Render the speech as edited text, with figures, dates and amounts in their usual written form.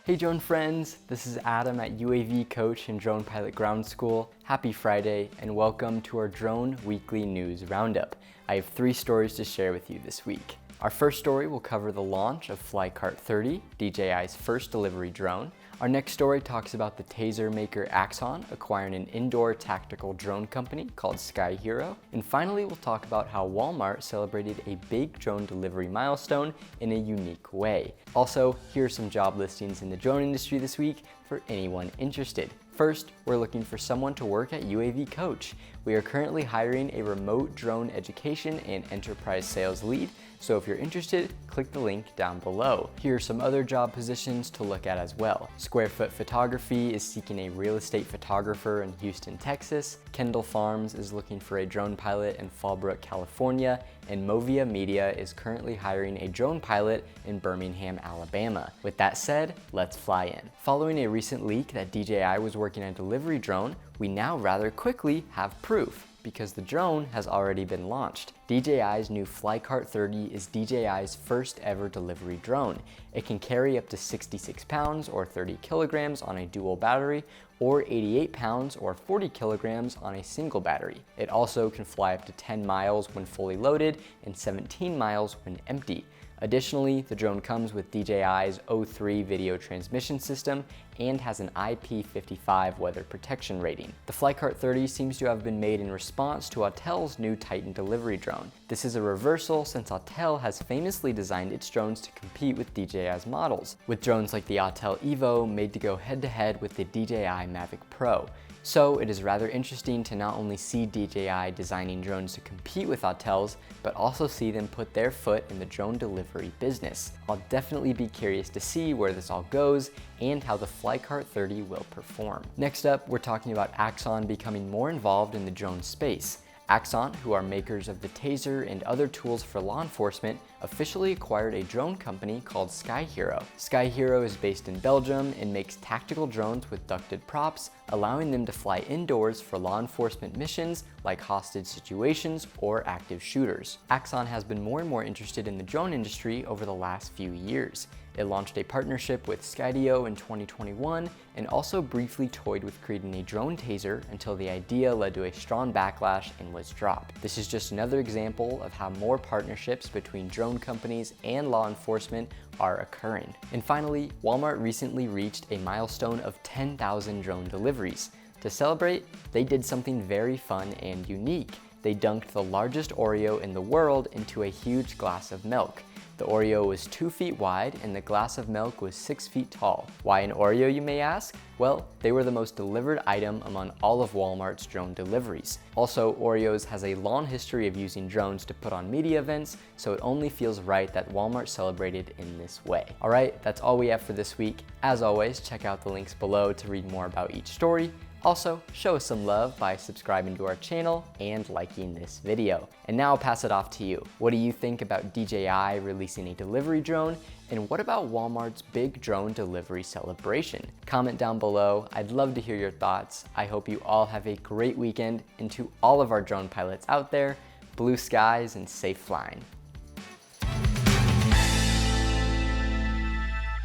Hey drone friends, this is Adam at UAV Coach and Drone Pilot Ground School. Happy Friday and welcome to our Drone Weekly News Roundup. I have 3 stories to share with you this week. Our first story will cover the launch of FlyCart 30, DJI's first delivery drone. Our next story talks about the taser maker Axon acquiring an indoor tactical drone company called Sky-Hero. And finally, we'll talk about how Walmart celebrated a big drone delivery milestone in a unique way. Also, here are some job listings in the drone industry this week for anyone interested. First, we're looking for someone to work at UAV Coach. We are currently hiring a remote drone education and enterprise sales lead, so if you're interested, click the link down below. Here are some other job positions to look at as well. Square Foot Photography is seeking a real estate photographer in Houston, Texas. Kendall Farms is looking for a drone pilot in Fallbrook, California. And Movia Media is currently hiring a drone pilot in Birmingham, Alabama. With that said, let's fly in. Following a recent leak that DJI was working on a delivery drone, we now rather quickly have proof, because the drone has already been launched. DJI's new FlyCart 30 is DJI's first ever delivery drone. It can carry up to 66 pounds or 30 kilograms on a dual battery, or 88 pounds or 40 kilograms on a single battery. It also can fly up to 10 miles when fully loaded and 17 miles when empty. Additionally, the drone comes with DJI's O3 video transmission system and has an IP55 weather protection rating. The FlyCart 30 seems to have been made in response to Autel's new Titan delivery drone. This is a reversal since Autel has famously designed its drones to compete with DJI's models, with drones like the Autel Evo made to go head-to-head with the DJI Mavic Pro. So it is rather interesting to not only see DJI designing drones to compete with Autel's, but also see them put their foot in the drone delivery business. I'll definitely be curious to see where this all goes and how the FlyCart 30 will perform. Next up, we're talking about Axon becoming more involved in the drone space. Axon, who are makers of the taser and other tools for law enforcement, officially acquired a drone company called Sky-Hero. Sky-Hero is based in Belgium and makes tactical drones with ducted props, allowing them to fly indoors for law enforcement missions like hostage situations or active shooters. Axon has been more and more interested in the drone industry over the last few years. It launched a partnership with Skydio in 2021 and also briefly toyed with creating a drone taser until the idea led to a strong backlash and was dropped. This is just another example of how more partnerships between drone companies and law enforcement are occurring. And finally, Walmart recently reached a milestone of 10,000 drone deliveries. To celebrate, they did something very fun and unique. They dunked the largest Oreo in the world into a huge glass of milk. The Oreo was 2 feet wide and the glass of milk was 6 feet tall. Why an Oreo, you may ask? Well, they were the most delivered item among all of Walmart's drone deliveries. Also, Oreos has a long history of using drones to put on media events, so it only feels right that Walmart celebrated in this way. All right, that's all we have for this week. As always, check out the links below to read more about each story. Also, show us some love by subscribing to our channel and liking this video. And now I'll pass it off to you. What do you think about DJI releasing a delivery drone? And what about Walmart's big drone delivery celebration? Comment down below. I'd love to hear your thoughts. I hope you all have a great weekend, and to all of our drone pilots out there, blue skies and safe flying.